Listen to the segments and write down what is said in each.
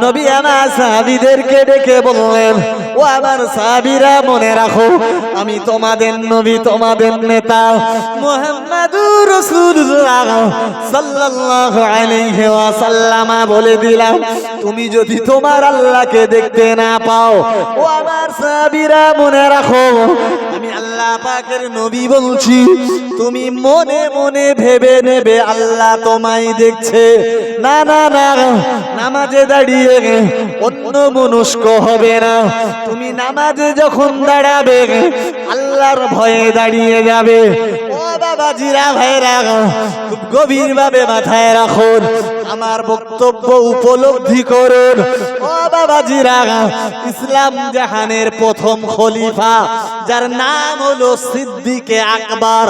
নবী আমার সাহাবীদেরকে ডেকে বললেন, ও আমার সাহাবীরা মনে রাখো, আমি তোমাদের নবী, তোমাদের নেতা মুহাম্মাদুর রাসূলুল্লাহ সাল্লাল্লাহু আলাইহি ওয়াসাল্লাম বলে দিলাম, তুমি যদি তোমার আল্লাহকে দেখতে না পাও, ও আমার সাহাবীরা মনে রাখো, আমি আল্লাহ পাকের নবী বলছি, তুমি মনে মনে ভেবে নেবে আল্লাহ তোমায় দেখছে। না না না, নামাজে দাঁড়িয়ে অন্য মনস্ক হবে না। তুমি নামাজে যখন দাঁড়াবে আল্লাহর ভয়ে দাঁড়িয়ে যাবে। ও বাবাজিরা ভাইরা, খুব গভীর ভাবে মাথায় রাখুন, আমার বক্তব্য উপলব্ধি করুন। ও বাবাজিরা, ইসলাম জাহানের প্রথম খলিফা যার নাম হলো সিদ্দিকে আকবর,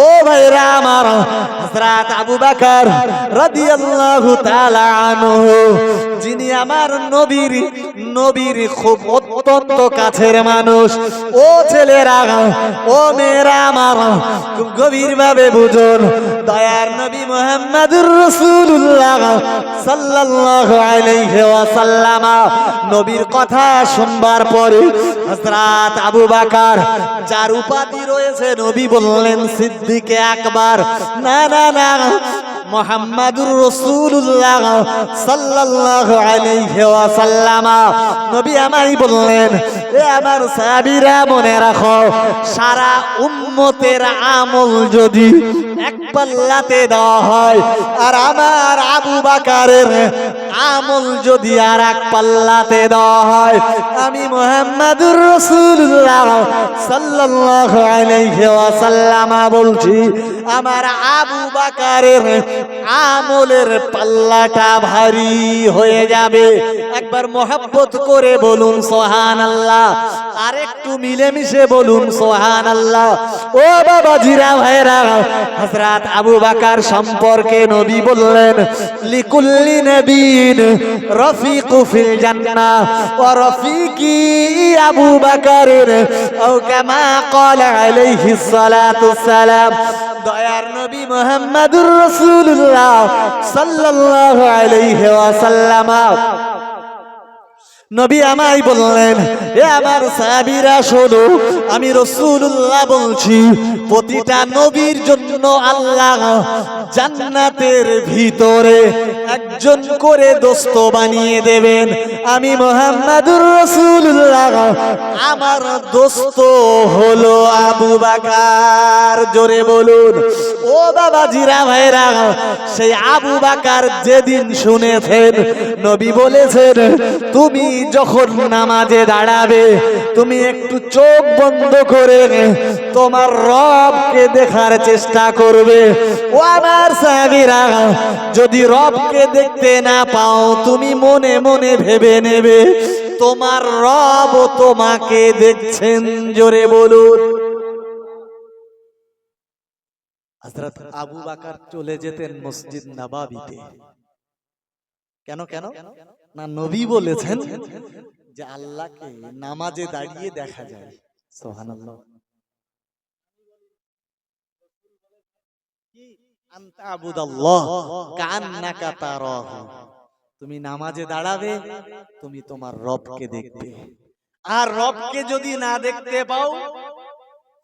ও ভাইরা আমার, হযরত আবু বকর রাদিয়াল্লাহু তাআলা আনহু, যিনি আমার নবীর খুব অত্যন্ত কাছের মানুষ। ও ছেলেরা, ও মেয়েরা আমার, খুব গভীর ভাবে বুঝুন, দয়ার নবী মুহাম্মদুর রাসূলুল্লাহ সাল্লাল্লাহু আলাইহি ওয়াসাল্লাম নবীর কথা শুনবার পরে হযরত আবু বকর, যার উপাধি রয়েছে, নবী বললেন সিদ্দিকে আকবর, না না না, মুহাম্মাদুর রাসূলুল্লাহ সাল্লাল্লাহু আলাইহি ওয়াসাল্লাম নবী আমায় বললেন, এ আমার সাহাবীরা মনে রাখো, সারা উম্মতের আমল যদি এক পাল্লাতে দেওয়া হয়, আর আমার আবু বকরের আমল যদি আর এক পাল্লাতে দেওয়া হয়, আমি মুহাম্মাদুর রাসূলুল্লাহ সাল্লাল্লাহু আলাইহি ওয়াসাল্লাম বলছি, আমার আবু বকরের আমলের পাল্লাটা ভারী হয়ে যাবে। একবার মোহাব্বত করে বলুন সুবহানাল্লাহ, আর একটু মিলেমিশে বলুন সুবহানাল্লাহ। ও বাবাজিরা ভাইরা, হযরত আবু বকর সম্পর্কে নবী বললেন, লিকুল্লি নবিয়্যিন রাফিকু ফিল জান্নাহ ওয়া রাফিকি আবু বকর, আও কামা ক্বালা আলাইহিস সালাতুস সালাম। দয়ার নবী মুহাম্মদুর রাসূলুল্লাহ সাল্লাল্লাহু আলাইহি ওয়াসাল্লাম নবী আমায় বললেন, এ আমার সাহাবীরা শোনো, আমি রাসূলুল্লাহ বলছি, প্রতিটা নবীর জন্য আল্লাহ জান্নাতের ভিতরে একজন করে দোস্ত বানিয়ে দেবেন। আমি মুহাম্মাদুর রাসূলুল্লাহ, আমার দোস্ত হলো আবু বকর। জোরে বলুন। ও বাবাজিরা ভাইরা, সেই আবু বকর যেদিন শুনেছেন নবী বলেছেন, তুমি যখন নামাজে দাঁড়াবে, তুমি একটু চোখ বন্ধ করে তোমার রবকে দেখার চেষ্টা করবে। ও আমার সাহাবীরা, যদি রবকে দেখতে না পাও, তুমি মনে মনে ভেবে নেবে তোমার রব তোমাকে দেখছেন। জোরে বলুন। হযরত আবু বকর চলে যেতেন মসজিদ নববীতে। কেন কেন না, নবী বলেছেন যে আল্লাহকে নামাজে দাঁড়িয়ে দেখা যায়। সুবহানাল্লাহ। আনতা আবুদাল্লাহ কান্নাকা তারাহু, তুমি নামাজে দাঁড়াবে, তুমি তোমার রবকে দেখবে। আর রবকে যদি না দেখতে পাও,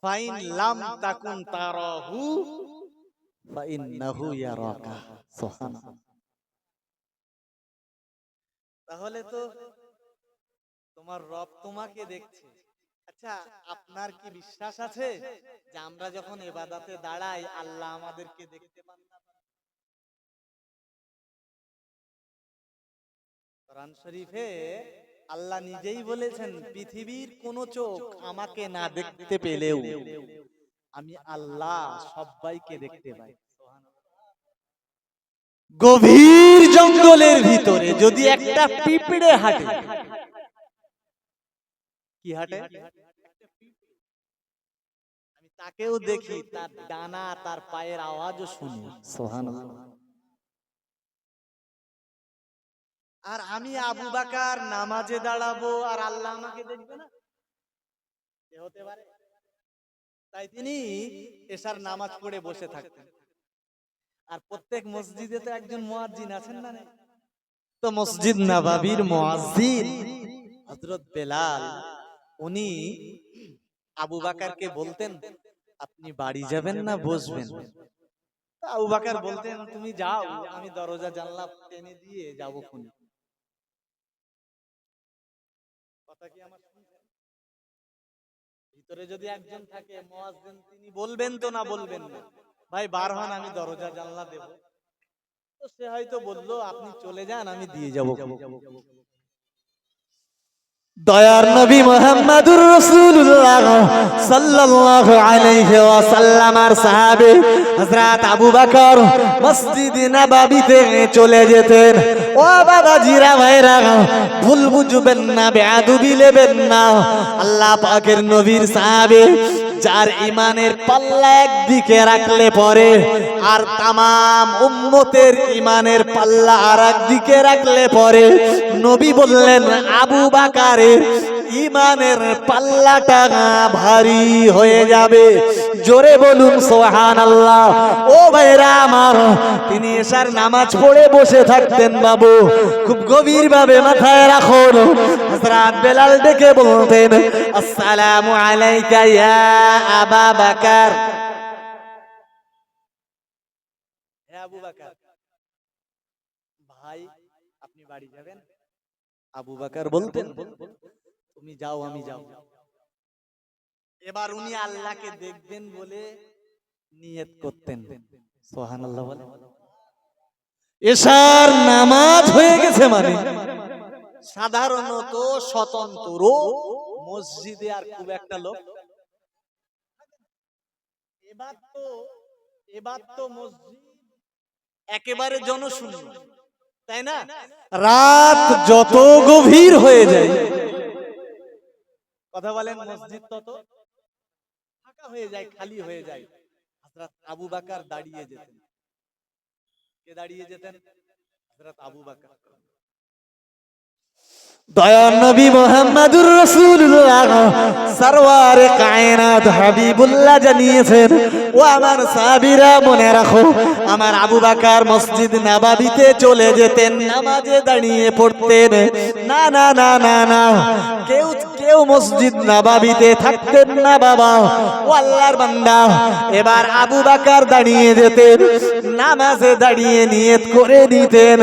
ফাইন লাম তাকুন তারাহু ফাইন্নাহু ইয়ারাকা। সুবহানাল্লাহ। তাহলে তো তোমার রব তোমাকে দেখছে। আচ্ছা, আপনার কি বিশ্বাস আছে যে আমরা যখন ইবাদতে দাঁড়াই আল্লাহ আমাদেরকে দেখতে পান না? কোরআন শরীফে আল্লাহ নিজেই বলেছেন, পৃথিবীর কোন চোখ আমাকে না দেখতে পেলেও আমি আল্লাহ সবাইকে দেখতে পাই। গভীর জঙ্গলের ভিতরে যদি একটা পিঁপড়ে হাঁটে, কি হাঁটে, আমি তাকেও দেখি, তার ডানা, তার পায়ের আওয়াজও শুনি। সুবহানাল্লাহ। আর আমি আবু বকর নামাজে দাঁড়াবো আর আল্লাহ আমাকে দেখবে না? হতে পারে? তাই তিনি এশার নামাজ পড়ে বসে থাকতেন। আর প্রত্যেক মসজিদে তো একজন মুয়াজ্জিন আছেন না? তো মসজিদ নববীর মুয়াজ্জিন হযরত বেলাল উনি আবু বকরকে বলতেন আপনি বাড়ি যাবেন না বসবেন? তো আবু বকর বলতেন তুমি যাও, আমি দরজা জানলা টেনে দিয়ে যাব কোন। কথা কি আমার শুনছেন? ভিতরে যদি একজন থাকে মুয়াজ্জিন, তিনি বলবেন তো না বলবেন না ভাই বার হন, আমি দরজা জানলা দেব। তো সে হয়তো বললো আপনি চলে যান, আমি দিয়ে যাব। দয়ার নবী মুহাম্মদুর রাসূলুল্লাহ সাল্লাল্লাহু আলাইহি ওয়াসাল্লাম আর সাহাবী হযরত আবু বকর মসজিদ নববীতে চলে যেতেন। ও বাবাজিরা ভাইরা, ভুল বুঝবেন না, বেয়াদবি নেবেন না। আল্লাহ পাকের নবীর সাহাবী যার ইমানের পাল্লা একদিকে রাখলে পরে আর তামাম উম্মতের ইমানের পাল্লা আর একদিকে রাখলে পরে নবী বললেন আবু বকরের ইমানের পাল্লাটা ভারী হয়ে যাবে। জোরে বলুন সুবহানাল্লাহ। ও ভাইরা আমার, তিনি এশার নামাজ পড়ে বসে থাকতেন বাবু, খুব গভীর ভাবে মাথায় রাখুন। হযরত বেলাল ডেকে বলতেন আসসালামু আলাইকা ইয়া আবা বকর। হে আবু বকর, ভাই আপনি বাড়ি যাবেন? আবু বকর বলতেন তুমি যাও, আমি যাব। এবার উনি আল্লাহকে দেখবেন বলে নিয়ত করতেন। সুবহানাল্লাহ বলে। এশার নামাজ হয়ে গেছে মানে সাধারণত স্বতন্ত্র মসজিদে আর খুব একটা লোক, এবার তো মসজিদ একেবারে জনশূন্য, তাই না? রাত যত গভীর হয়ে যায়, কথা বলেন, মসজিদ তত ফাঁকা হয়ে যায়, খালি হয়ে যায়। হযরত আবু বকর দাঁড়িয়ে যেতেন। কে দাঁড়িয়ে যেতেন? হযরত আবু বকর। দয়ার নবী মুহাম্মদুর রাসূলুল্লাহ সরওয়ারে কায়নাত হাবিবুল্লাহ জানিয়েছেন, ও আমার সাহাবীরা মনে রাখো, আমার আবু বকর মসজিদ নববীতে চলে যেতেন, নামাজে দাঁড়িয়ে পড়তেন। না না না না না, কেউ মসজিদ নববীতে থাকতেন না বাবা। ও আল্লাহর বান্দা, এবার আবু বকর দাঁড়িয়ে যেতেন, নামাজে দাঁড়িয়ে নিয়ত করে দিতেন,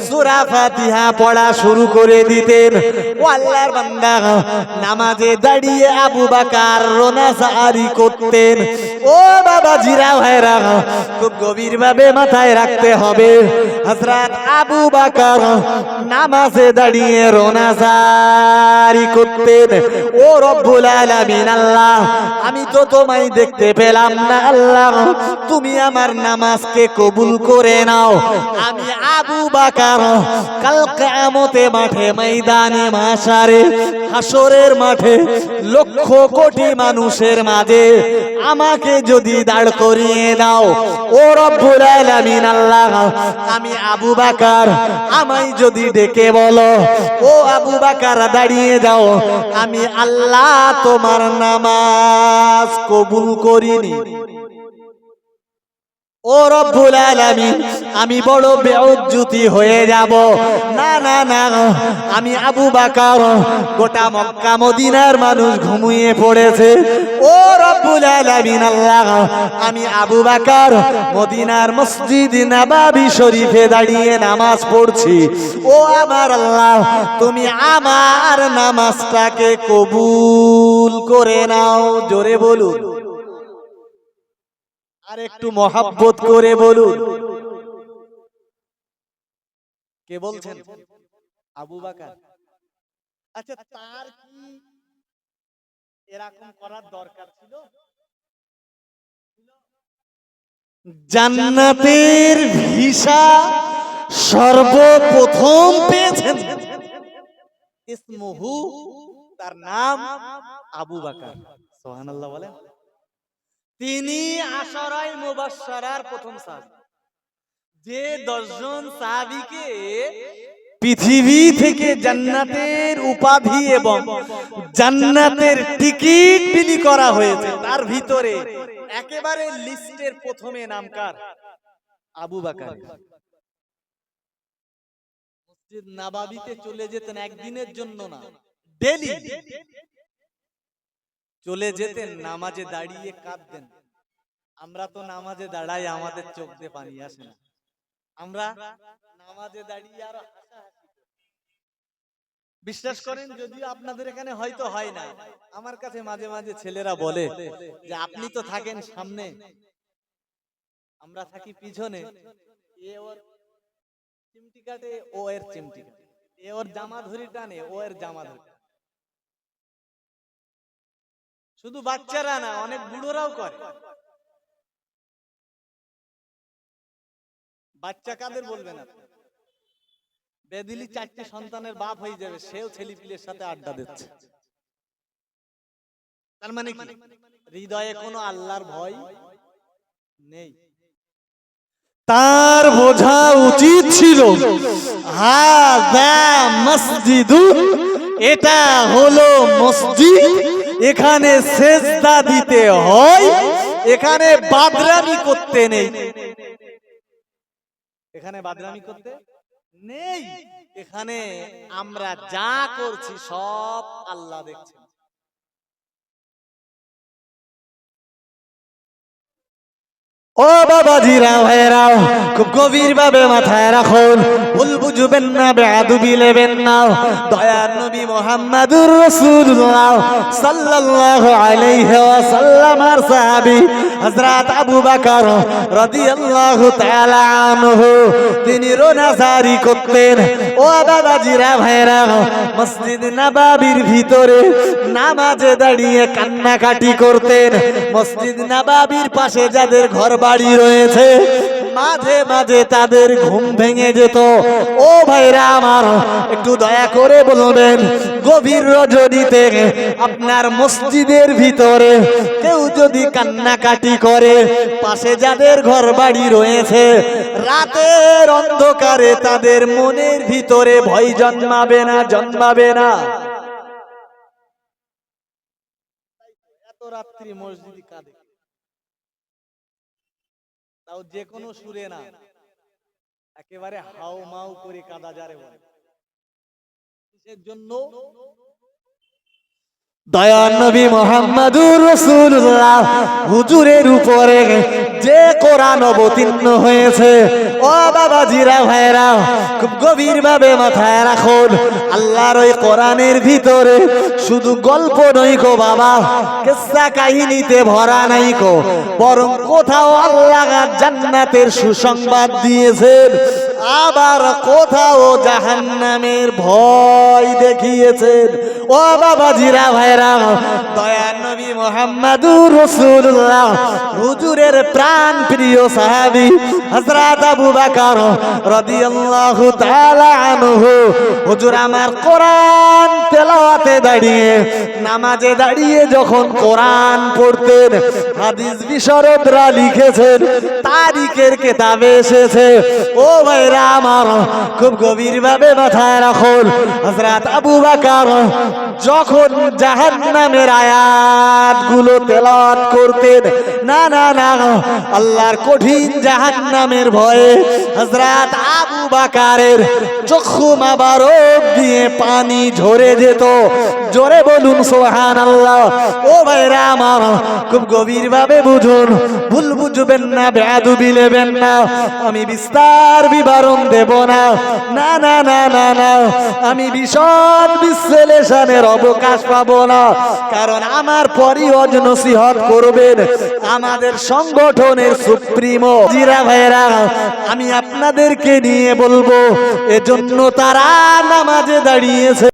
সূরা ফাতিহা পড়া শুরু করে দিতেন। ও আল্লাহর বান্দা, নামাজে দাঁড়িয়ে আবু বকর রোনাজারি করতেন। ও বাবা জিরা ভাইরা, খুব গভীর ভাবে মাথায় রাখতে হবে, হযরত আবু বকর নামাজে দাঁড়িয়ে রোনাজারি করতেন। ও রব্বুল আলামিন, আল্লাহ আমি তো তোমায় দেখতে পেলাম না, আল্লাহ তুমি আমার নামাজকে কবুল করে নাও। আমি আবু বকর কাল কিয়ামতে মাঠে, ময়দানে মাশারে, হাসরের মাঠে লক্ষ কোটি মানুষের মাঝে আমাকে যদি দাঁড় করিয়ে দাও, ও রব্বুল আলামিন, আল্লাহ আমি আবু বকর, আমায় যদি ডেকে বলো ও আবু বকর দাঁড়িয়ে যাও, আমি আল্লাহ তোমার নামাজ কবুল করিনি। ও রব্বুল আলামিন, আমি বড় বেউজ্জতি হয়ে যাব। না না না, আমি আবু বকর, গোটা মক্কা মদিনার মানুষ ঘুমিয়ে পড়েছে। ও রব্বুল আলামিন, আল্লাহ আমি আবু বকর মদিনার মসজিদ নববী শরীফে দাঁড়িয়ে নামাজ পড়ছি। ও আমার আল্লাহ, তুমি আমার নামাজটাকে কবুল করে নাও। জোরে বলুন, আর একটু মহাব্বত করে বলুন। কে বলছেন? আবু বকর। আচ্ছা, তার কি এরকম করার দরকার ছিল? জান্নাতের ভিসা সর্বপ্রথম পেয়েছেন, ইসমুহু, তার নাম আবু বকর। সুবহানাল্লাহ বলেন। তিনি আশরায়ে মুবাশশারার প্রথম সাহাবী, যে 10 জন সাহাবীকে পৃথিবী থেকে জান্নাতের উপাধি এবং জান্নাতের টিকিট বিলি করা হয়েছে, তার ভিতরে একেবারে লিস্টের প্রথমে নাম কার? আবু বকর। মসজিদ নববীতে চলে যেতেন একদিনের জন্য না, ডেলি চলে যেতেন, নামাজে দাঁড়িয়ে কাঁদতেন। আমরা তো নামাজে দাঁড়াই, আমাদের চোখ দিয়ে পানি আসে না। আমরা নামাজে দাঁড়িয়ে আর হাসাহাসি করি। বিশ্বাস করেন, যদিও আপনাদের এখানে হয়তো হয় না, আমার কাছে মাঝে মাঝে ছেলেরা বলে যে আপনি তো থাকেন সামনে, আমরা থাকি পিছনে। এ ওর চিমটি কাটে, ও এর চিমটি কাটে, এ ওর জামা ধরি টানে, ও এর জামা ধরি। শুধু বাচ্চারা না, অনেক বুড়োরাও করে। বাচ্চা কাদের বলবেন আপনি? বেদিলি 4টি সন্তানের বাপ হয়ে যাবে, সেও ছেলেপিলের সাথে আড্ডা দিচ্ছে। তার মানে কি? হৃদয়ে কোনো আল্লাহর ভয় নেই। তার বোঝা উচিত ছিল হাযা মসজিদুন, এটা হলো মসজিদ, এখানে সেজদা দিতে হয়, এখানে বাদরামি করতে নেই। এখানে বাদরামি করতে নেই, এখানে আমরা যা করছি সব আল্লাহ দেখছেন। ও বাবাজিরা ভাইরা, খুব গভীর ভাবে মাথায় রাখুন, ভুল বুঝবেন না, বেয়াদবি নেবেন না। দয়ার নবী মুহাম্মদুর রাসূলুল্লাহ সাল্লাল্লাহু আলাইহি ওয়াসাল্লাম আর সাহাবী হযরত আবু বকর রাদিয়াল্লাহু তাআলা আনহু, তিনি রোনাজারি করতেন। ও বাবাজিরা ভাইরা, মসজিদ নববীর ভিতরে নামাজে দাঁড়িয়ে কান্নাকাটি করতেন। মসজিদ নববীর পাশে যাদের ঘর বাড়ি রয়েছে, মাঝে মাঝে তাদের ঘুম ভেঙে যেত। ও ভাইরা আমার, একটু দয়া করে বলবেন, গভীর রজনীতে আপনার মসজিদের ভিতরে কেউ যদি কান্নাকাটি করে, পাশে যাদের ঘর বাড়ি রয়েছে, রাতের অন্ধকারে তাদের মনের ভিতরে ভয় জন্মাবে না? জন্মাবে না? এত রাত্রি মসজিদে কাঁদে, তাও যে কোনো সুরে না, একেবারে হাউ মাউ করে কাঁদা যারে বলে। কিসের জন্য? দয়ার নবী মুহাম্মদুর রাসূলুল্লাহ হুজুরের উপরে যে কোরআন অবতীর্ণ হয়েছে। ও বাবাজিরা ভাইরা, খুব গভীর ভাবে মাথায় রাখুন, আল্লাহর ওই কোরআনের ভিতরে শুধু গল্প নয় গো বাবা, কিসসা কাহিনীতে ভরা নাই গো, বরং কোথাও আল্লাহ জান্নাতের সুসংবাদ দিয়েছেন, আবার কোথাও জাহান্নামের ভয় দেখিয়েছেন। ও বাবাজিরা ভাইরা, দয়ার নবী মুহাম্মদুর রাসূলুল্লাহ হুজুরের প্রাণ প্রিয় সাহাবী হযরত আবু বকর রাদিয়াল্লাহু তাআলা আনহু, হুজুর আমার কোরআন তেলাওয়াতে দাঁড়িয়ে, নামাজে দাঁড়িয়ে যখন কোরআন পড়তেন, হাদিস বিশারদরা লিখেছেন, তারিখের কিতাবে এসেছে। ও ভাইরা আমার, খুব গভীর ভাবে মাথায় রাখুন, হযরত আবু বকর যখন জাহান্নামের আয়াতগুলো তেলাওয়াত করতেন, না না না, আল্লাহর কঠিন জাহান্নামের ভয়ে হযরত আবু বকরের চক্ষু মোবারক দিয়ে পানি ঝরে যেত। জোরে বলুন সুবহানাল্লাহ। ও ভাইরা আমার, খুব গভীর ভাবে বুঝুন, ভুল বুঝবেন না, বেয়াদবি নেবেন না। আমি বিস্তার বিবরণ দেব না, না না না না না, আমি বিশদ বিশ্লেষণের অবকাশ পাবো না, কারণ আমার পরিওয়াজ নসিহত করবেন আমাদের সংগঠনের সুপ্রিমো জিরা ভাইরা। আমি আপনাদেরকে নিয়ে বলবো, এজন্য তারা নামাজে দাঁড়িয়েছে।